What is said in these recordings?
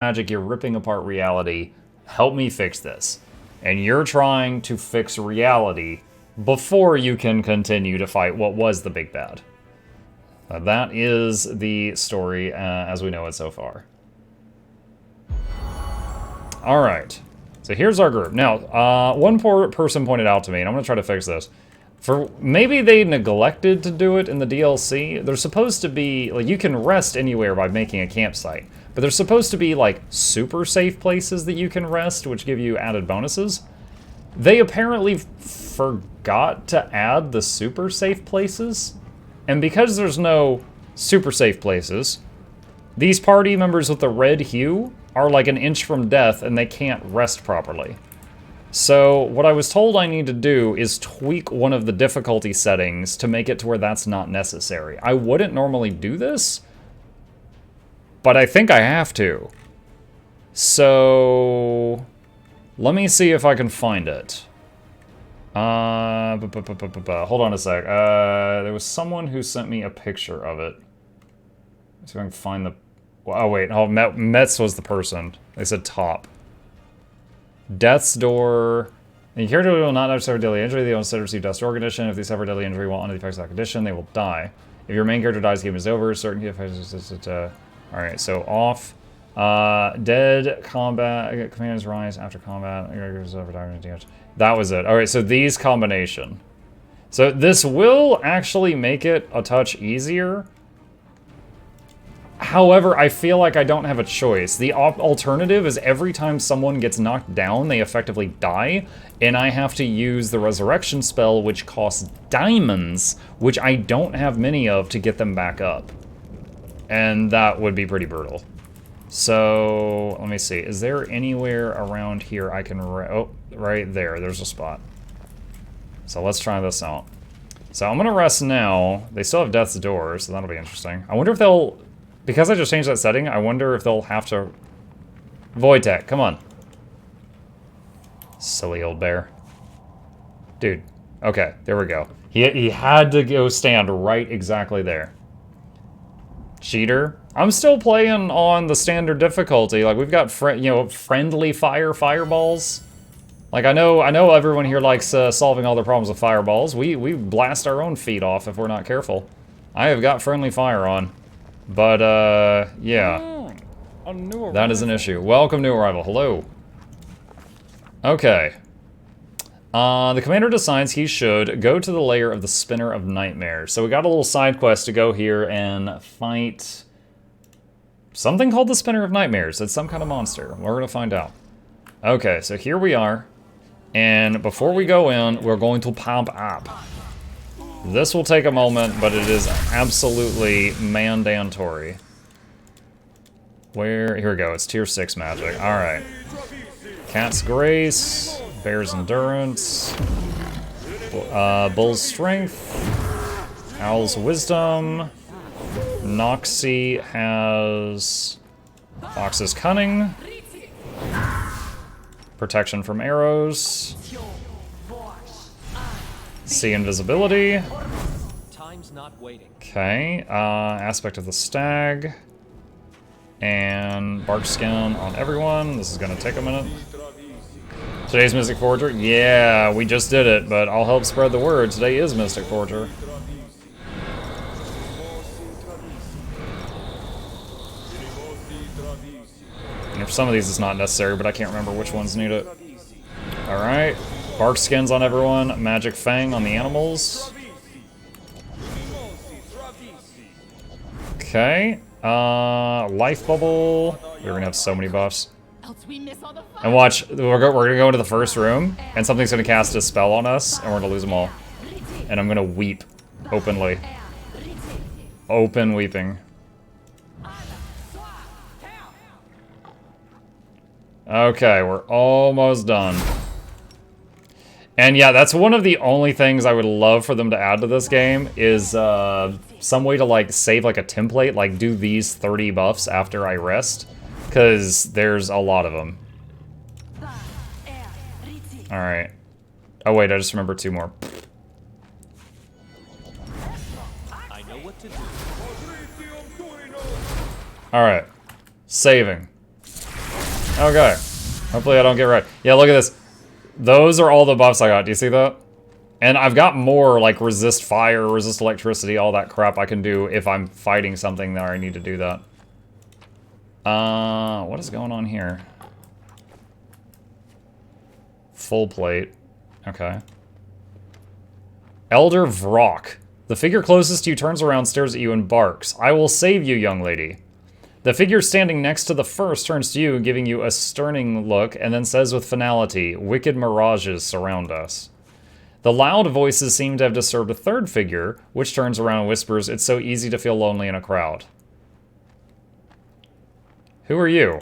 magic, you're ripping apart reality. Help me fix this. And you're trying to fix reality before you can continue to fight what was the big bad. That is the story as we know it so far. Alright, so here's our group. Now, one poor person pointed out to me, and I'm going to try to fix this. Maybe they neglected to do it in the DLC. There's supposed to be, like, you can rest anywhere by making a campsite. But there's supposed to be, like, super safe places that you can rest, which give you added bonuses. They apparently forgot to add the super safe places. And because there's no super safe places, these party members with the red hue are like an inch from death and they can't rest properly. So what I was told I need to do is tweak one of the difficulty settings to make it to where that's not necessary. I wouldn't normally do this, but I think I have to. So let me see if I can find it. Hold on a sec. There was someone who sent me a picture of it. Let's see if I can find the... Oh, wait. Oh, Metz was the person. They said top. Death's Door. The character will not suffer deadly injury. They will instead receive Death's Door condition. If they suffer deadly injury while under the effects of that condition, they will die. If your main character dies, the game is over. Certain effects... Alright, so off. Dead combat. Commanders rise after combat. That was it. Alright, so these combination. So this will actually make it a touch easier. However, I feel like I don't have a choice. The alternative is every time someone gets knocked down, they effectively die, and I have to use the resurrection spell, which costs diamonds, which I don't have many of to get them back up. And that would be pretty brutal. So, let me see. Is there anywhere around here I can... Oh, right there. There's a spot. So let's try this out. So I'm going to rest now. They still have Death's Door, so that'll be interesting. I wonder if they'll... Because I just changed that setting, I wonder if they'll have to... Wojtek, come on. Silly old bear. Dude. Okay, there we go. He had to go stand right exactly there. Cheater. I'm still playing on the standard difficulty. Like, we've got friendly fireballs. Like, I know everyone here likes solving all their problems with fireballs. We blast our own feet off if we're not careful. I have got friendly fire on. But, yeah. That is an issue. Welcome, new arrival. Hello. Okay. The commander decides he should go to the lair of the Spinner of Nightmares. So we got a little side quest to go here and fight something called the Spinner of Nightmares. It's some kind of monster. We're going to find out. Okay, so here we are. And before we go in, we're going to pump up. This will take a moment, but it is absolutely mandatory. Here we go. It's tier 6 magic. Alright. Cat's Grace. Bear's Endurance. Bull's Strength. Owl's Wisdom. Noxie has Fox's Cunning. Protection from Arrows. See Invisibility. Okay. Aspect of the Stag. And Bark Skin on everyone. This is going to take a minute. Today's Mystic Forger? Yeah, we just did it, but I'll help spread the word. Today is Mystic Forger. And for some of these it's not necessary, but I can't remember which ones need it. Alright. Bark Skins on everyone. Magic Fang on the animals. Okay. Life Bubble. We're gonna have so many buffs. And watch, we're gonna go into the first room, and something's gonna cast a spell on us, and we're gonna lose them all. And I'm gonna weep openly. Open weeping. Okay, we're almost done. And yeah, that's one of the only things I would love for them to add to this game is some way to like save like a template, like do these 30 buffs after I rest, because there's a lot of them. All right. Oh wait, I just remembered 2 more. I know what to do. All right, saving. Okay. Hopefully I don't get right. Yeah, look at this. Those are all the buffs I got. Do you see that? And I've got more, like, resist fire, resist electricity, all that crap I can do if I'm fighting something that I need to do that. What is going on here? Full plate. Okay. Elder Vrock. The figure closest to you turns around, stares at you, and barks. I will save you, young lady. The figure standing next to the first turns to you, giving you a sterning look, and then says with finality, wicked mirages surround us. The loud voices seem to have disturbed a third figure, which turns around and whispers, it's so easy to feel lonely in a crowd. Who are you?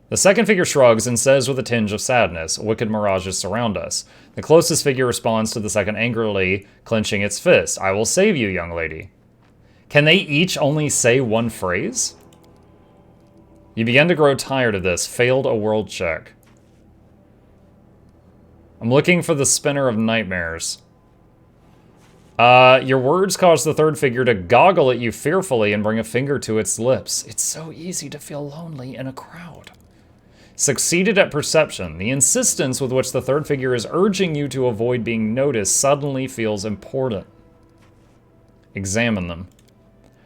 The second figure shrugs and says with a tinge of sadness, wicked mirages surround us. The closest figure responds to the second angrily, clenching its fist. I will save you, young lady. Can they each only say one phrase? You begin to grow tired of this. Failed a world check. I'm looking for the spinner of nightmares. Your words cause the third figure to goggle at you fearfully and bring a finger to its lips. It's so easy to feel lonely in a crowd. Succeeded at perception. The insistence with which the third figure is urging you to avoid being noticed suddenly feels important. Examine them.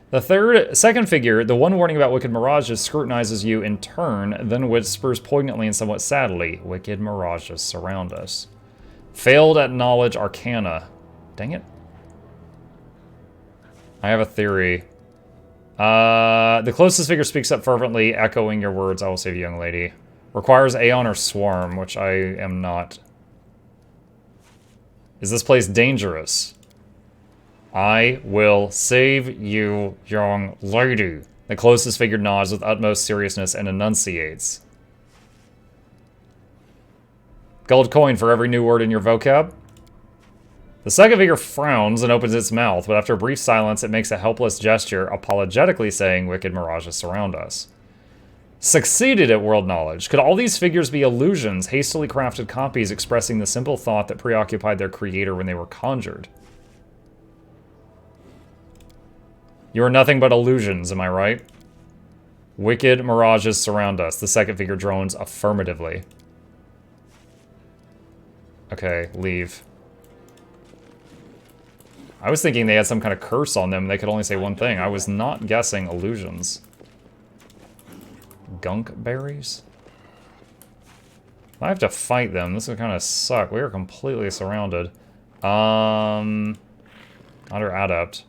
The second figure, the one warning about wicked mirages, scrutinizes you in turn, then whispers poignantly and somewhat sadly, wicked mirages surround us. Failed at knowledge arcana. Dang it. I have a theory. The closest figure speaks up fervently, echoing your words, I will save you, young lady. Requires Aeon or Swarm, which I am not. Is this place dangerous? I will save you, young lady. The closest figure nods with utmost seriousness and enunciates. Gold coin for every new word in your vocab. The second figure frowns and opens its mouth, but after a brief silence, it makes a helpless gesture, apologetically saying, wicked mirages surround us. Succeeded at world knowledge. Could all these figures be illusions, hastily crafted copies expressing the simple thought that preoccupied their creator when they were conjured? You are nothing but illusions, am I right? Wicked mirages surround us. The second figure drones affirmatively. Okay, leave. I was thinking they had some kind of curse on them. They could only say one thing. I was not guessing illusions. Gunk berries? I have to fight them. This would kind of suck. We are completely surrounded. Under adept.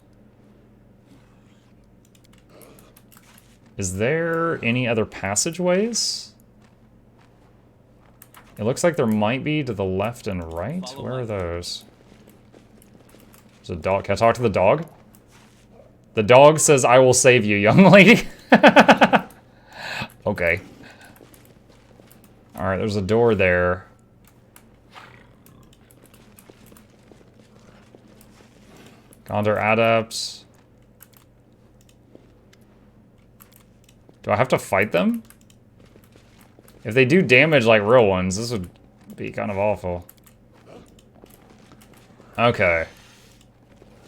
Is there any other passageways? It looks like there might be to the left and right. Where are those? There's a dog. Can I talk to the dog? The dog says, I will save you, young lady. Okay. Alright, there's a door there. Condor adepts. Do I have to fight them? If they do damage like real ones, this would be kind of awful. Okay.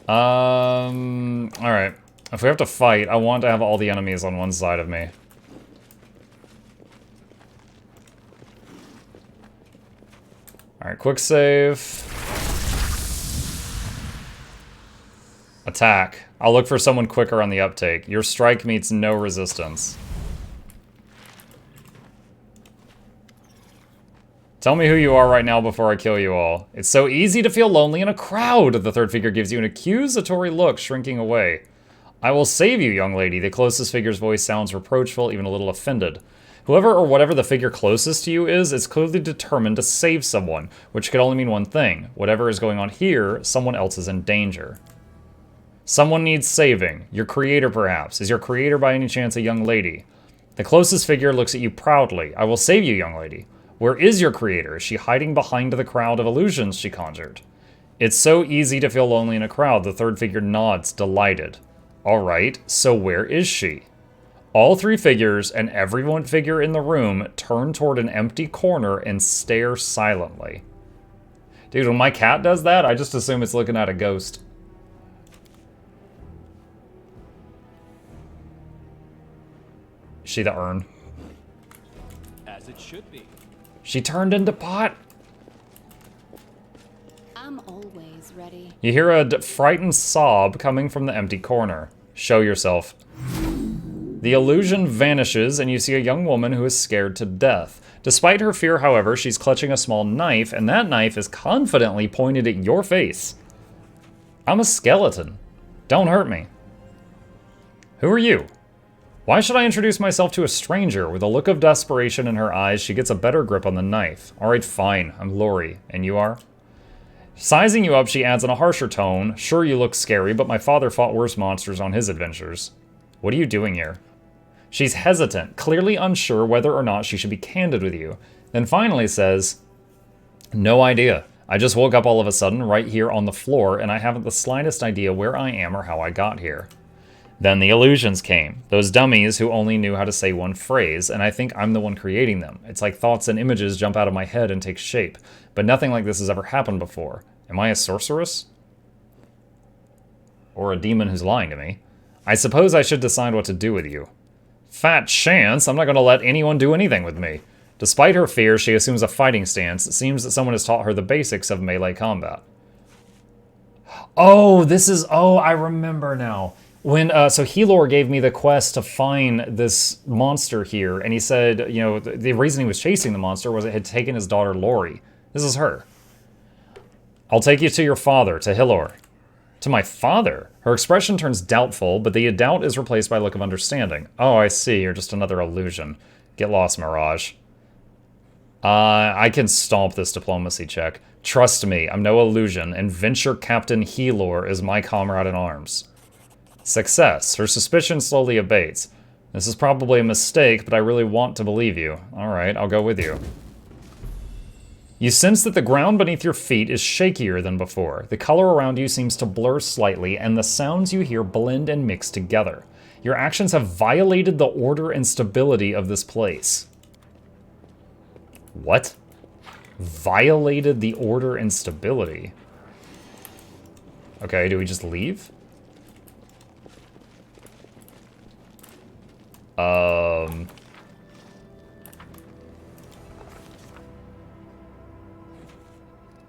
Alright. If we have to fight, I want to have all the enemies on one side of me. Alright, quick save. Attack. I'll look for someone quicker on the uptake. Your strike meets no resistance. Tell me who you are right now before I kill you all. It's so easy to feel lonely in a crowd. The third figure gives you an accusatory look, shrinking away. I will save you, young lady. The closest figure's voice sounds reproachful, even a little offended. Whoever or whatever the figure closest to you is clearly determined to save someone, which could only mean one thing. Whatever is going on here, someone else is in danger. Someone needs saving. Your creator, perhaps. Is your creator by any chance a young lady? The closest figure looks at you proudly. I will save you, young lady. Where is your creator? Is she hiding behind the crowd of illusions she conjured? It's so easy to feel lonely in a crowd. The third figure nods, delighted. All right, so where is she? All three figures and every one figure in the room turn toward an empty corner and stare silently. Dude, when my cat does that, I just assume it's looking at a ghost. Is she the urn? As it should be. She turned into pot. I'm always ready. You hear a frightened sob coming from the empty corner. Show yourself. The illusion vanishes, and you see a young woman who is scared to death. Despite her fear, however, she's clutching a small knife, and that knife is confidently pointed at your face. I'm a skeleton. Don't hurt me. Who are you? Why should I introduce myself to a stranger? With a look of desperation in her eyes, she gets a better grip on the knife. Alright, fine. I'm Lori. And you are? Sizing you up, she adds in a harsher tone, sure you look scary, but my father fought worse monsters on his adventures. What are you doing here? She's hesitant, clearly unsure whether or not she should be candid with you. Then finally says, no idea. I just woke up all of a sudden right here on the floor, and I haven't the slightest idea where I am or how I got here. Then the illusions came. Those dummies who only knew how to say one phrase, and I think I'm the one creating them. It's like thoughts and images jump out of my head and take shape. But nothing like this has ever happened before. Am I a sorceress? Or a demon who's lying to me? I suppose I should decide what to do with you. Fat chance, I'm not going to let anyone do anything with me. Despite her fear, she assumes a fighting stance. It seems that someone has taught her the basics of melee combat. Oh, I remember now. When, so Helor gave me the quest to find this monster here, and he said, you know, the reason he was chasing the monster was it had taken his daughter Lori. This is her. I'll take you to your father, to Hilor. To my father? Her expression turns doubtful, but the doubt is replaced by a look of understanding. Oh, I see, you're just another illusion. Get lost, Mirage. I can stomp this diplomacy check. Trust me, I'm no illusion, and Venture Captain Helor is my comrade in arms. Success. Her suspicion slowly abates. This is probably a mistake, but I really want to believe you. Alright, I'll go with you. You sense that the ground beneath your feet is shakier than before. The color around you seems to blur slightly, and the sounds you hear blend and mix together. Your actions have violated the order and stability of this place. What? Violated the order and stability? Okay, do we just leave?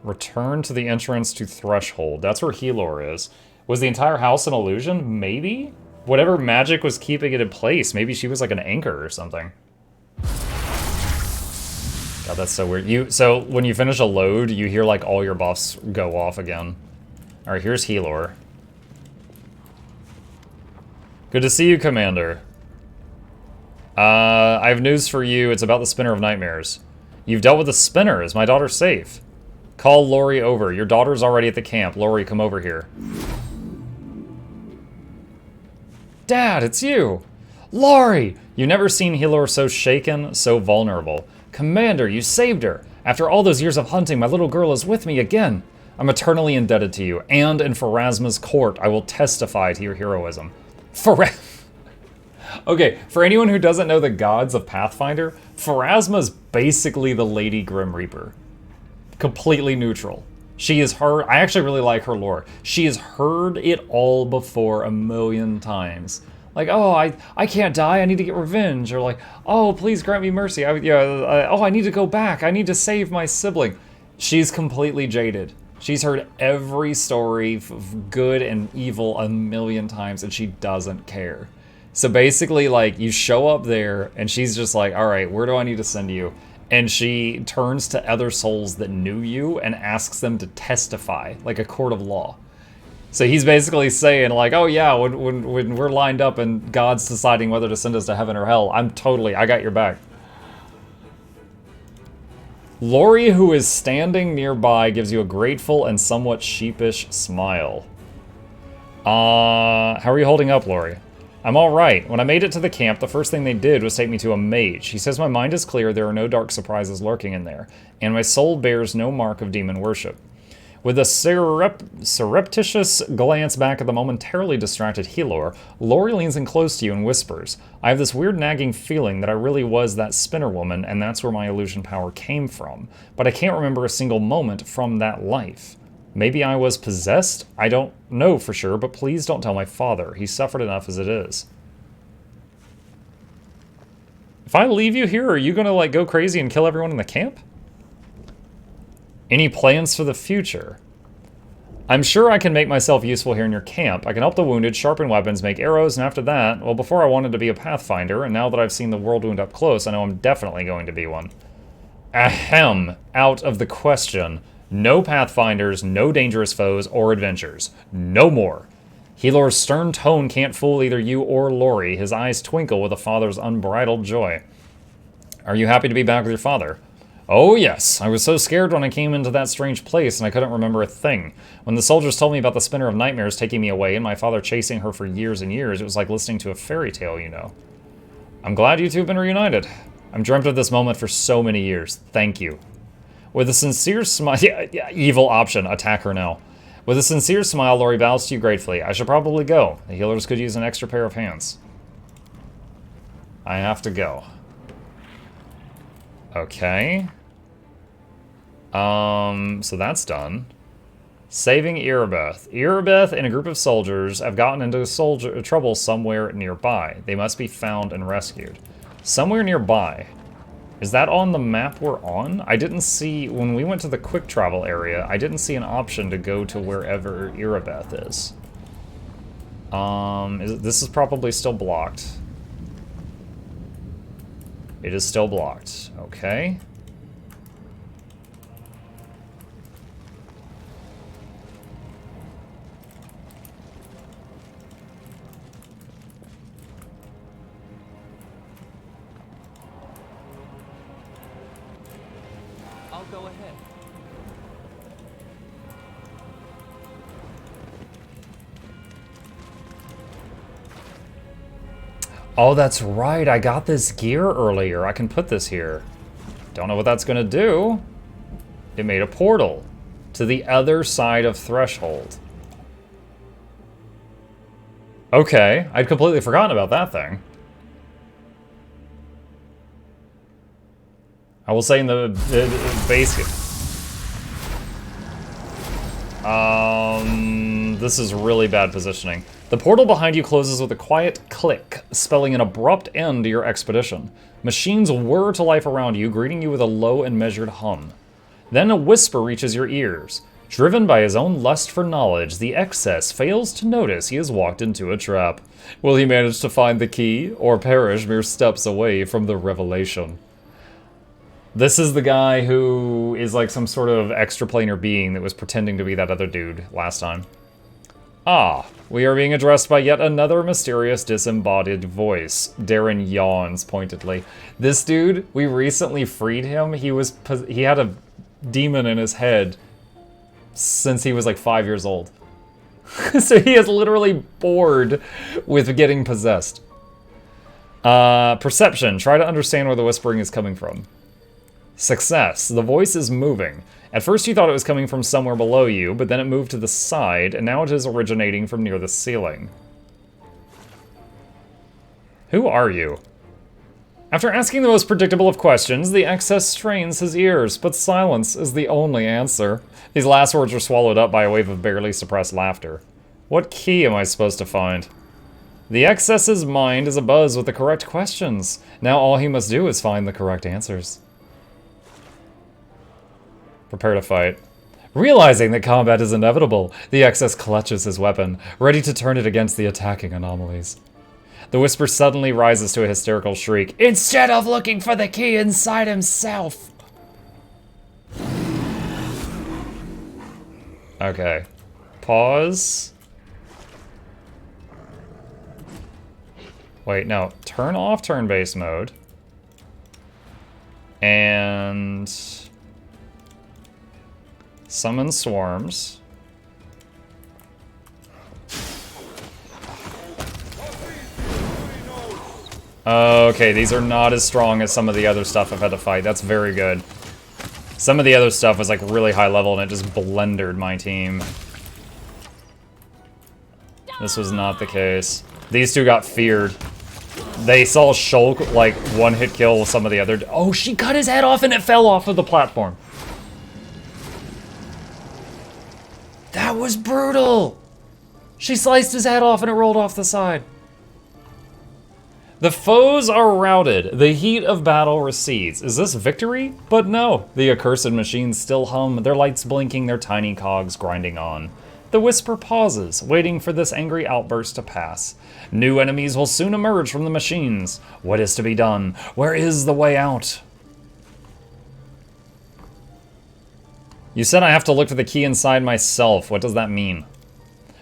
Return to the entrance to Threshold. That's where Helor is. Was the entire house an illusion? Maybe? Whatever magic was keeping it in place. Maybe she was like an anchor or something. God, that's so weird. So when you finish a load, you hear like all your buffs go off again. Alright, here's Helor. Good to see you, Commander. I have news for you. It's about the Spinner of Nightmares. You've dealt with the Spinner. Is my daughter safe? Call Lori over. Your daughter's already at the camp. Lori, come over here. Dad, it's you! Lori! You've never seen Helor so shaken, so vulnerable. Commander, you saved her. After all those years of hunting, my little girl is with me again. I'm eternally indebted to you, and in Pharasma's court, I will testify to your heroism. Okay, for anyone who doesn't know the gods of Pathfinder, Pharasma's basically the Lady Grim Reaper. Completely neutral. She has heard, I actually really like her lore. She has heard it all before a million times. Like, oh, I can't die, I need to get revenge. Or like, oh, please grant me mercy. Oh, I need to go back, I need to save my sibling. She's completely jaded. She's heard every story, good and evil, a million times, and she doesn't care. So basically, like, you show up there, and she's just like, all right, where do I need to send you? And she turns to other souls that knew you and asks them to testify, like a court of law. So he's basically saying, like, oh yeah, when we're lined up and God's deciding whether to send us to heaven or hell, I got your back. Lori, who is standing nearby, gives you a grateful and somewhat sheepish smile. How are you holding up, Lori? I'm alright. When I made it to the camp, the first thing they did was take me to a mage. He says my mind is clear, there are no dark surprises lurking in there, and my soul bears no mark of demon worship. With a surreptitious glance back at the momentarily distracted Helor, Lori leans in close to you and whispers, I have this weird nagging feeling that I really was that spinner woman, and that's where my illusion power came from, but I can't remember a single moment from that life. Maybe I was possessed? I don't know for sure, but please don't tell my father. He suffered enough as it is. If I leave you here, are you gonna like go crazy and kill everyone in the camp? Any plans for the future? I'm sure I can make myself useful here in your camp. I can help the wounded, sharpen weapons, make arrows, and after that, well, before I wanted to be a Pathfinder, and now that I've seen the world wound up close, I know I'm definitely going to be one. Ahem. Out of the question. No Pathfinders, no dangerous foes, or adventures. No more. Helor's stern tone can't fool either you or Lori. His eyes twinkle with a father's unbridled joy. Are you happy to be back with your father? Oh yes, I was so scared when I came into that strange place and I couldn't remember a thing. When the soldiers told me about the Spinner of Nightmares taking me away and my father chasing her for years and years, it was like listening to a fairy tale, you know. I'm glad you two have been reunited. I've dreamt of this moment for so many years. Thank you. With a sincere smile, evil option, attack her now. With a sincere smile, Lori bows to you gratefully. I should probably go. The healers could use an extra pair of hands. I have to go. Okay. So that's done. Saving Erebeth. Erebeth and a group of soldiers have gotten into trouble somewhere nearby. They must be found and rescued. Somewhere nearby. Is that on the map we're on? I didn't see, when we went to the quick travel area, I didn't see an option to go to wherever Erebeth is. This is probably still blocked. It is still blocked. Okay. I'll go ahead. Oh, that's right. I got this gear earlier. I can put this here. Don't know what that's gonna do. It made a portal to the other side of Threshold. Okay, I'd completely forgotten about that thing. I will say in the basic. This is really bad positioning. The portal behind you closes with a quiet click, spelling an abrupt end to your expedition. Machines whir to life around you, greeting you with a low and measured hum. Then a whisper reaches your ears. Driven by his own lust for knowledge, the excess fails to notice he has walked into a trap. Will he manage to find the key, or perish mere steps away from the revelation? This is the guy who is like some sort of extraplanar being that was pretending to be that other dude last time. Ah, we are being addressed by yet another mysterious disembodied voice. Darren yawns pointedly. This dude, we recently freed him. He had a demon in his head since he was like 5 years old. So he is literally bored with getting possessed. Perception. Try to understand where the whispering is coming from. Success. The voice is moving. At first you thought it was coming from somewhere below you, but then it moved to the side, and now it is originating from near the ceiling. Who are you? After asking the most predictable of questions, the excess strains his ears, but silence is the only answer. These last words were swallowed up by a wave of barely suppressed laughter. What key am I supposed to find? The excess's mind is abuzz with the correct questions. Now all he must do is find the correct answers. Prepare to fight. Realizing that combat is inevitable, the excess clutches his weapon, ready to turn it against the attacking anomalies. The whisper suddenly rises to a hysterical shriek. Instead of looking for the key inside himself! Okay. Pause. Wait, no. Turn off turn-based mode. And summon swarms. Okay, these are not as strong as some of the other stuff I've had to fight. That's very good. Some of the other stuff was like really high level and it just blendered my team. This was not the case. These two got feared. They saw Shulk like one-hit kill some of the other. Oh, she cut his head off and it fell off of the platform. That was brutal. She sliced his head off and it rolled off the side. The foes are routed. The heat of battle recedes. Is this victory? But no. The accursed machines still hum, their lights blinking, their tiny cogs grinding on. The whisper pauses, waiting for this angry outburst to pass. New enemies will soon emerge from the machines. What is to be done? Where is the way out? You said I have to look for the key inside myself. What does that mean?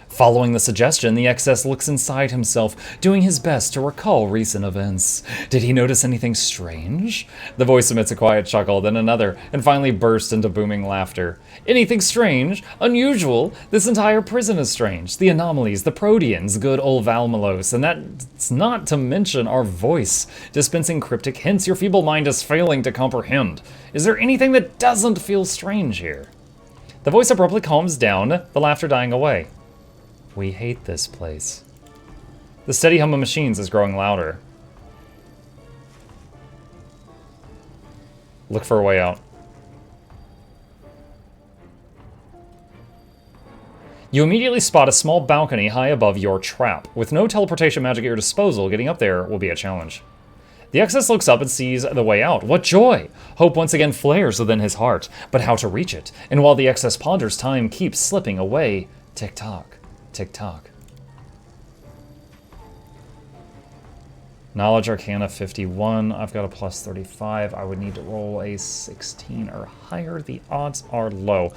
Following the suggestion, the excess looks inside himself, doing his best to recall recent events. Did he notice anything strange? The voice emits a quiet chuckle, then another, and finally bursts into booming laughter. Anything strange? Unusual? This entire prison is strange. The anomalies, the proteans, good old Valmalos, and that's not to mention our voice, dispensing cryptic hints your feeble mind is failing to comprehend. Is there anything that doesn't feel strange here? The voice abruptly calms down, the laughter dying away. We hate this place. The steady hum of machines is growing louder. Look for a way out. You immediately spot a small balcony high above your trap. With no teleportation magic at your disposal, getting up there will be a challenge. The excess looks up and sees the way out. What joy! Hope once again flares within his heart. But how to reach it? And while the excess ponders, time keeps slipping away. Tick-tock. Tick-tock. Knowledge Arcana 51. I've got a plus 35. I would need to roll a 16 or higher. The odds are low.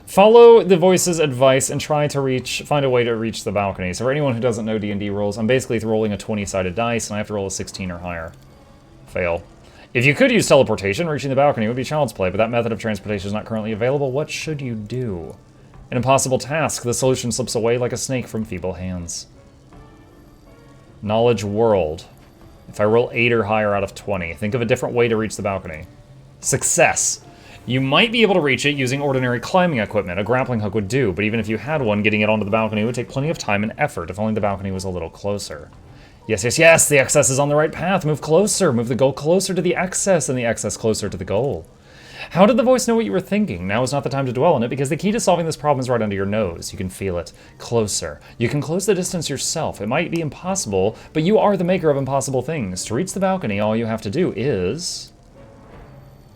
Follow the voice's advice and try to find a way to reach the balcony. So for anyone who doesn't know D&D rules, I'm basically rolling a 20-sided dice and I have to roll a 16 or higher. Fail. If you could use teleportation, reaching the balcony would be child's play, but that method of transportation is not currently available. What should you do? An impossible task, the solution slips away like a snake from feeble hands. Knowledge World. If I roll 8 or higher out of 20, think of a different way to reach the balcony. Success. You might be able to reach it using ordinary climbing equipment. A grappling hook would do, but even if you had one, getting it onto the balcony would take plenty of time and effort, if only the balcony was a little closer. Yes, yes, yes, the excess is on the right path. Move closer, move the goal closer to the excess, and the excess closer to the goal. How did the voice know what you were thinking? Now is not the time to dwell on it, because the key to solving this problem is right under your nose. You can feel it. Closer. You can close the distance yourself. It might be impossible, but you are the maker of impossible things. To reach the balcony, all you have to do is...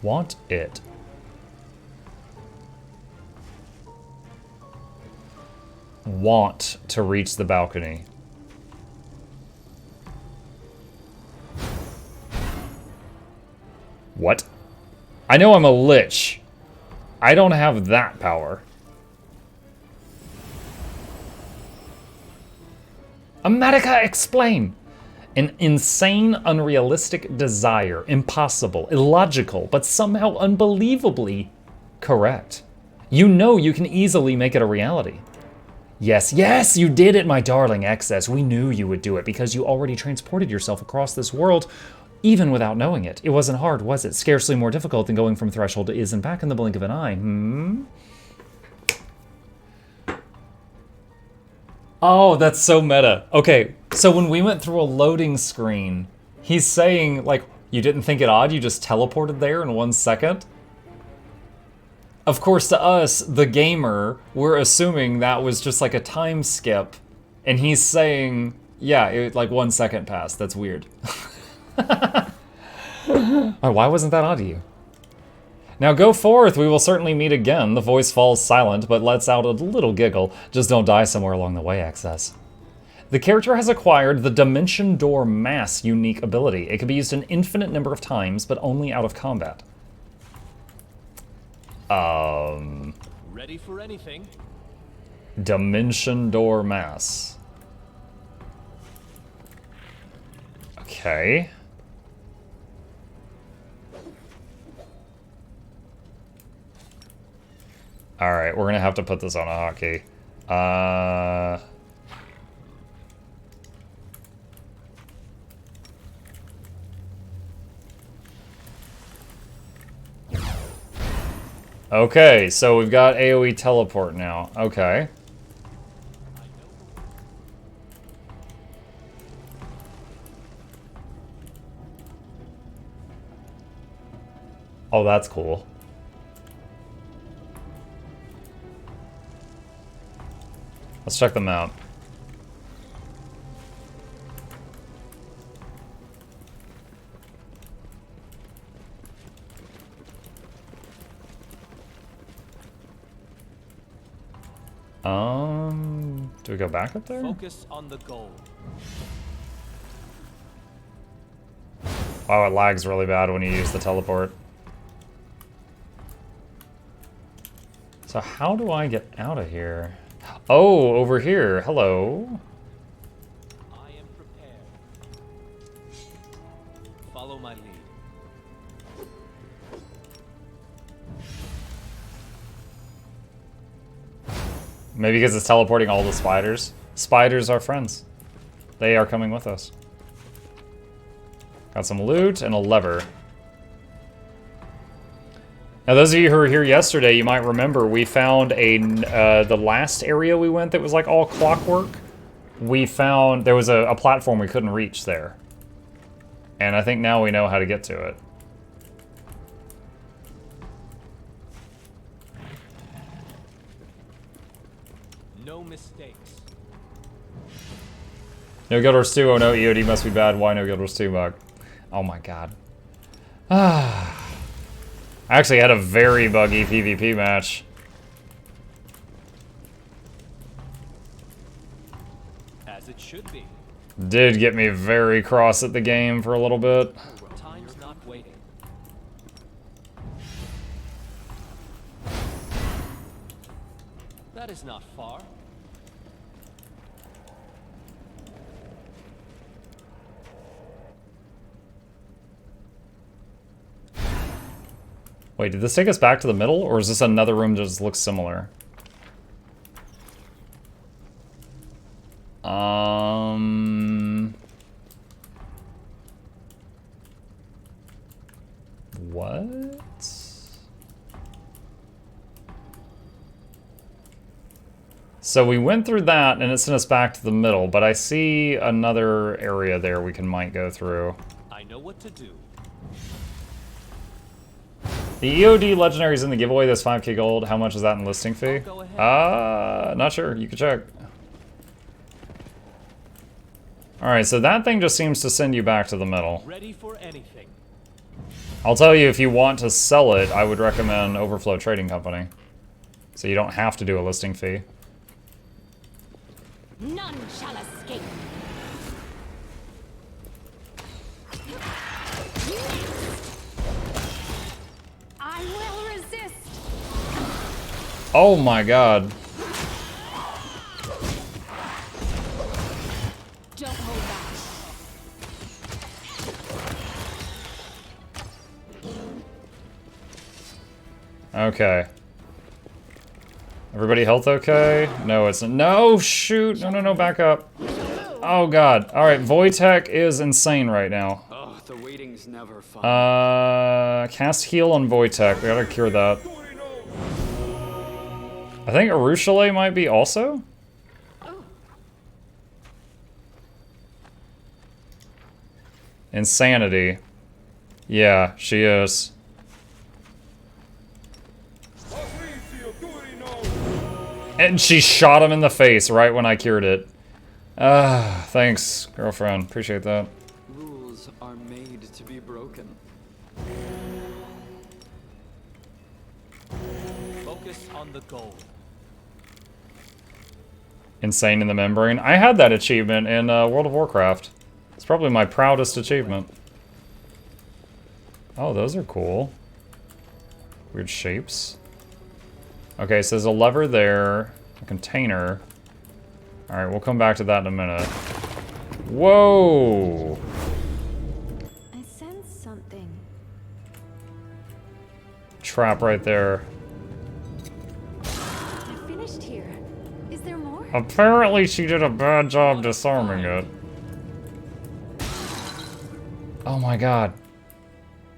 want it. Want to reach the balcony. What? I know I'm a lich. I don't have that power. America, explain! An insane, unrealistic desire. Impossible, illogical, but somehow unbelievably correct. You know you can easily make it a reality. Yes, yes, you did it, my darling excess. We knew you would do it because you already transported yourself across this world, even without knowing it. It wasn't hard, was it? Scarcely more difficult than going from threshold to is and back in the blink of an eye. Oh, that's so meta. Okay, so when we went through a loading screen, he's saying, like, you didn't think it odd, you just teleported there in 1 second? Of course, to us, the gamer, we're assuming that was just like a time skip, and he's saying, yeah, like 1 second passed. That's weird. Why wasn't that odd to you? Now go forth, we will certainly meet again. The voice falls silent, but lets out a little giggle. Just don't die somewhere along the way, excess. The character has acquired the Dimension Door Mass unique ability. It can be used an infinite number of times, but only out of combat. Ready for anything? Dimension Door Mass. Okay. Alright, we're gonna have to put this on a hotkey. Okay, so we've got AoE teleport now. Okay. Oh, that's cool. Let's check the map. Do we go back up there? Focus on the goal. Oh, it lags really bad when you use the teleport. So how do I get out of here? Oh, over here. Hello. I am prepared. Follow my lead. Maybe because it's teleporting all the spiders. Spiders are friends. They are coming with us. Got some loot and a lever. Now, those of you who were here yesterday, you might remember we found the last area we went that was like all clockwork. We found there was a platform we couldn't reach there. And I think now we know how to get to it. No mistakes. No Guild Wars 2, oh no, EOD must be bad. Why no Guild Wars 2 bug? Oh my god. I actually had a very buggy PvP match. As it should be. Did get me very cross at the game for a little bit. Time's not waiting. That is not far. Wait, did this take us back to the middle, or is this another room that just looks similar? What? So we went through that, and it sent us back to the middle, but I see another area there we might go through. I know what to do. The EOD legendary's in the giveaway, this 5k gold. How much is that in listing fee? Go ahead. Not sure. You can check. Alright, so that thing just seems to send you back to the middle. Ready for anything. I'll tell you, if you want to sell it, I would recommend Overflow Trading Company. So you don't have to do a listing fee. None shall escape. I will resist. Oh my god. Don't hold back. Okay. Everybody health okay? No, it's no, shoot. No, back up. Oh god. Alright, Wojtek is insane right now. Oh, the waiting's never fun. Cast heal on Wojtek. We gotta cure that. I think Arushale might be also? Insanity. Yeah, she is. And she shot him in the face right when I cured it. Thanks, girlfriend. Appreciate that. Rules are made to be broken. Focus on the goal. Insane in the membrane. I had that achievement in World of Warcraft. It's probably my proudest achievement. Oh, those are cool. Weird shapes. Okay, so there's a lever there, a container. Alright, we'll come back to that in a minute. Whoa! I sense something. Trap right there. I finished here. Is there more? Apparently she did a bad job disarming it. Oh my god.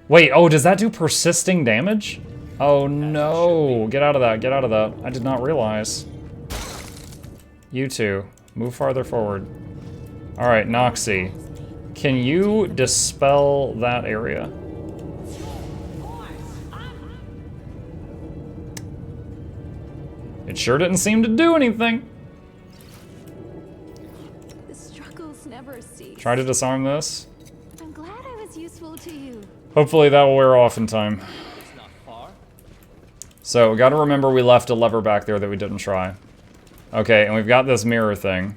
Wait, oh, does that do persisting damage? Oh no, get out of that, get out of that. I did not realize. You two, move farther forward. All right, Noxie, can you dispel that area? It sure didn't seem to do anything. The struggles never cease. Try to disarm this. I'm glad I was useful to you. Hopefully that will wear off in time. It's not far. So, we gotta remember we left a lever back there that we didn't try. Okay, and we've got this mirror thing.